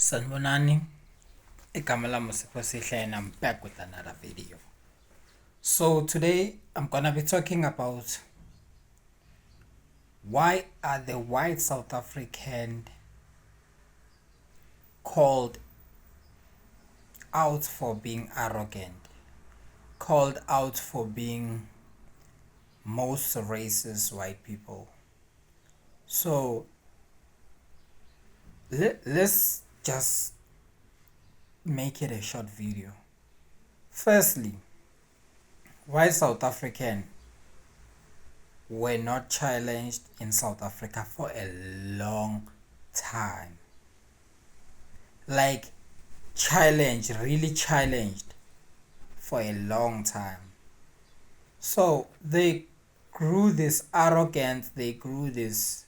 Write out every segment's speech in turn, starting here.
Sanibonani, igama lami uSipho Sihle and I'm back with another video. So today I'm gonna be talking about why are the white South African called out for being arrogant, called out for being most racist white people. So let's just make it a short video. Firstly, why South African were not challenged in South Africa for a long time. Like really challenged for a long time. So they grew this arrogance, they grew this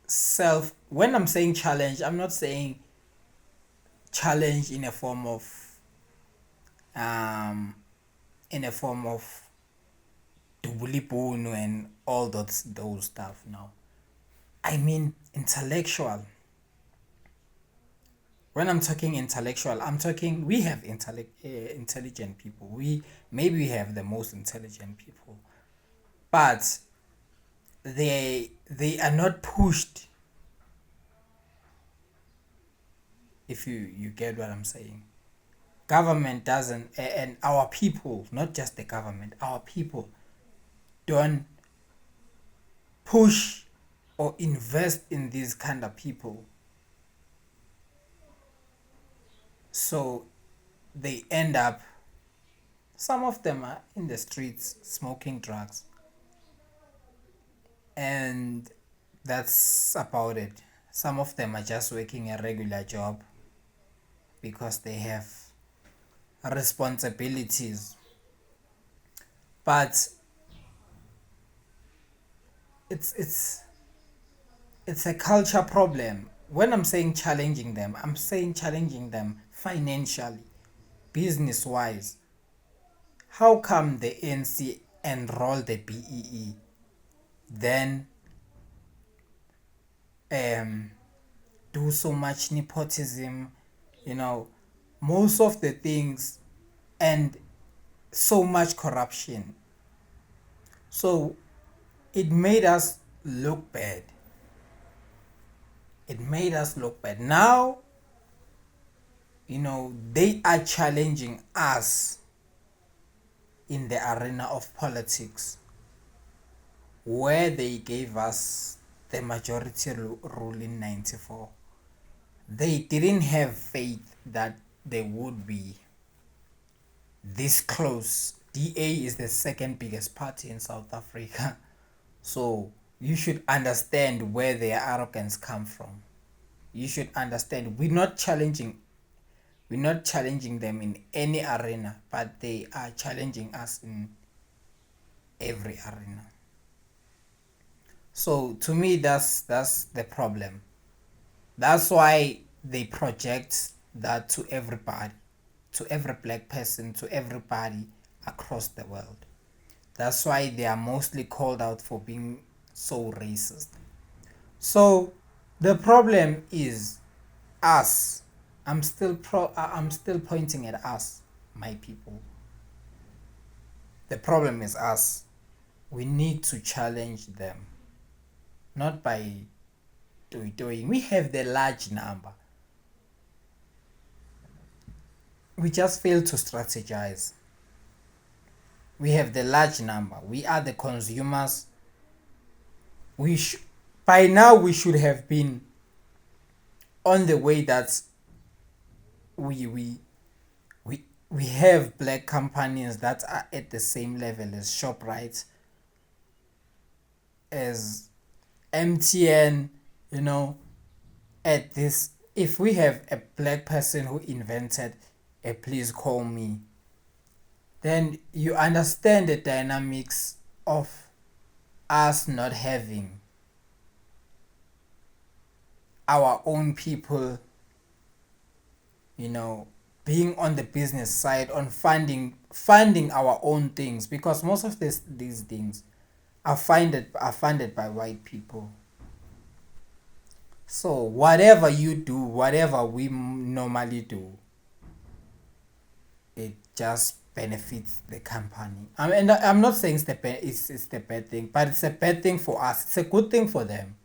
self. When I'm saying challenge, I'm not saying challenge in a form of Dubulibunu and all those stuff. Now I mean intellectual. When I'm talking intellectual, I'm talking we have intelligent people. We have the most intelligent people, but they are not pushed. If you get what I'm saying. Government doesn't, and our people, not just the government, our people don't push or invest in these kind of people. So they end up, some of them are in the streets smoking drugs, and that's about it. Some of them are just working a regular job because they have responsibilities. But it's a culture problem. When I'm saying challenging them, I'm saying challenging them financially, business wise. How come the ANC enroll the BEE, then do so much nepotism, most of the things, and so much corruption? So it made us look bad. Now, they are challenging us in the arena of politics, where they gave us the majority rule in 94. They didn't have faith that they would be this close. DA is the second biggest party in South Africa. So you should understand where their arrogance come from. You should understand we're not challenging them in any arena, but they are challenging us in every arena. So to me, that's the problem. That's why they project that to everybody, to every black person, to everybody across the world. That's why they are mostly called out for being so racist. So the problem is us. I'm still pointing at us, my people. The problem is us. We need to challenge them, not by doing. We have the large number. We just fail to strategize. We have the large number. We are the consumers. By now we should have been on the way that we have black companies that are at the same level as ShopRite, as MTN, at this. If we have a black person who invented a please call me, then you understand the dynamics of us not having our own people, being on the business side, on funding our own things, because most of these things are funded by white people. So whatever you do, whatever we normally do, it just benefits the company. And I'm not saying it's the bad thing, but it's a bad thing for us. It's a good thing for them,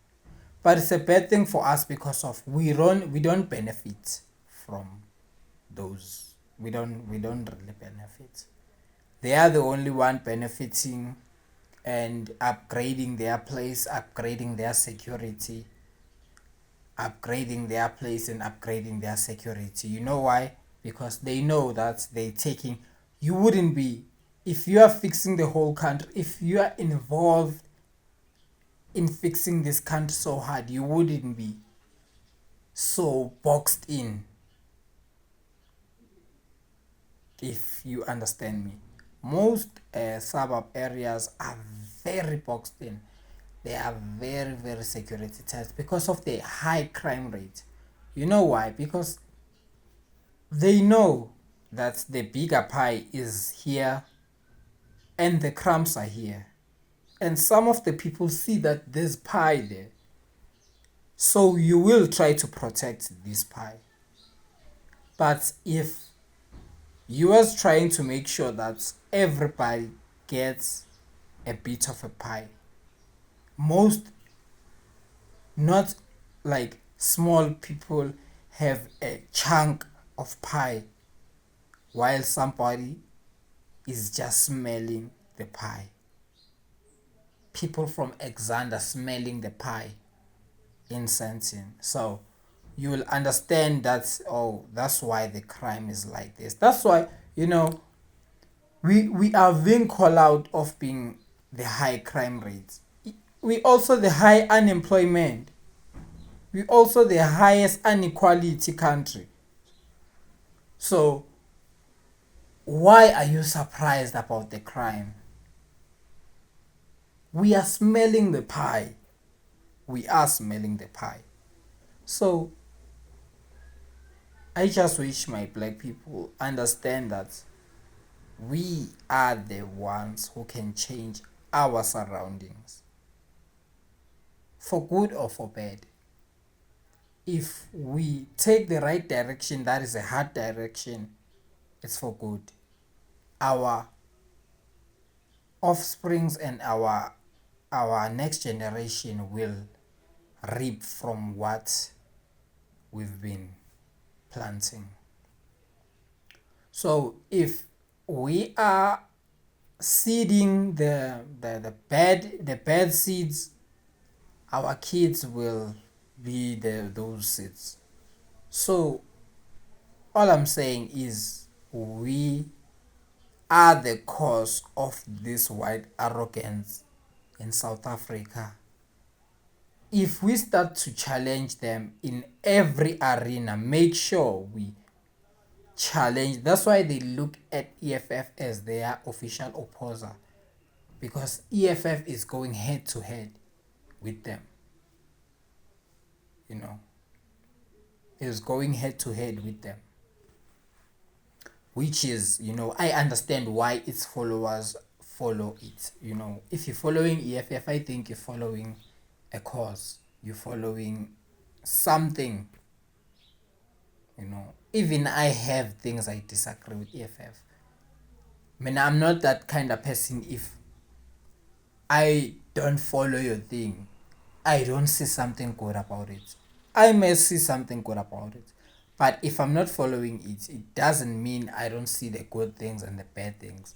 but it's a bad thing for us because of we don't benefit from those. We don't really benefit. They are the only one benefiting and upgrading their place, upgrading their security, upgrading their place and upgrading their security. You know why? Because they know that they're taking, you wouldn't be, if you are fixing the whole country, if you are involved in fixing this country so hard, you wouldn't be so boxed in, if you understand me. Most suburb areas are very boxed in. They are very, very security tight because of the high crime rate. You know why? Because they know that the bigger pie is here and the crumbs are here. And some of the people see that there's pie there. So you will try to protect this pie. But if you was trying to make sure that everybody gets a bit of a pie, most, not like small people, have a chunk of pie while somebody is just smelling the pie. People from Alexander smelling the pie in Sentin. So you will understand that, oh, that's why the crime is like this. That's why, we are being called out of being the high crime rates. We also the high unemployment. We also the highest inequality country. So why are you surprised about the crime? We are smelling the pie. We are smelling the pie. So I just wish my black people understand that we are the ones who can change our surroundings for good or for bad. If we take the right direction, that is a hard direction, it's for good. Our offsprings and our next generation will reap from what we've been planting. So if we are seeding the bad seeds, our kids will be those seeds. So all I'm saying is we are the cause of this white arrogance in South Africa. If we start to challenge them in every arena, make sure we challenge. That's why they look at EFF as their official opposer, because EFF is going head to head with them. Is going head to head with them, which is, I understand why its followers follow it. If you're following EFF, I think you're following a cause, you're following something. Even I have things I disagree with EFF. I mean, I'm not that kind of person. If I don't follow your thing, I don't see something good about it. I may see something good about it, but if I'm not following it, it doesn't mean I don't see the good things and the bad things.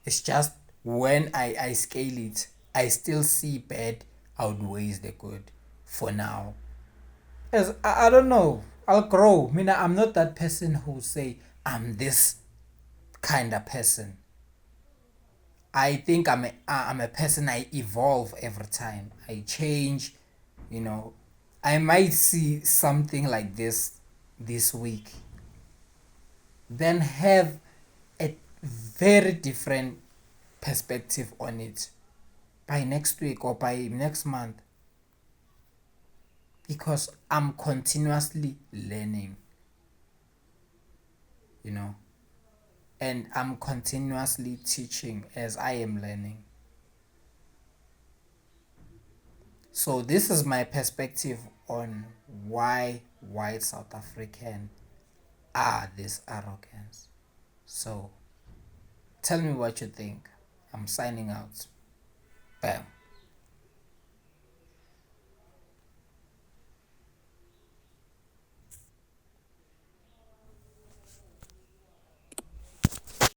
It's just when I scale it, I still see bad outweighs the good for now. As I don't know, I'll grow. I mean, I'm not that person who say I'm this kind of person. I think I'm a person. I evolve every time. I change. You know, I might see something like this week, then have a very different perspective on it by next week or by next month, because I'm continuously learning, you know, and I'm continuously teaching as I am learning. So this is my perspective on why white South African are this arrogance. So tell me what you think. I'm signing out. Bam.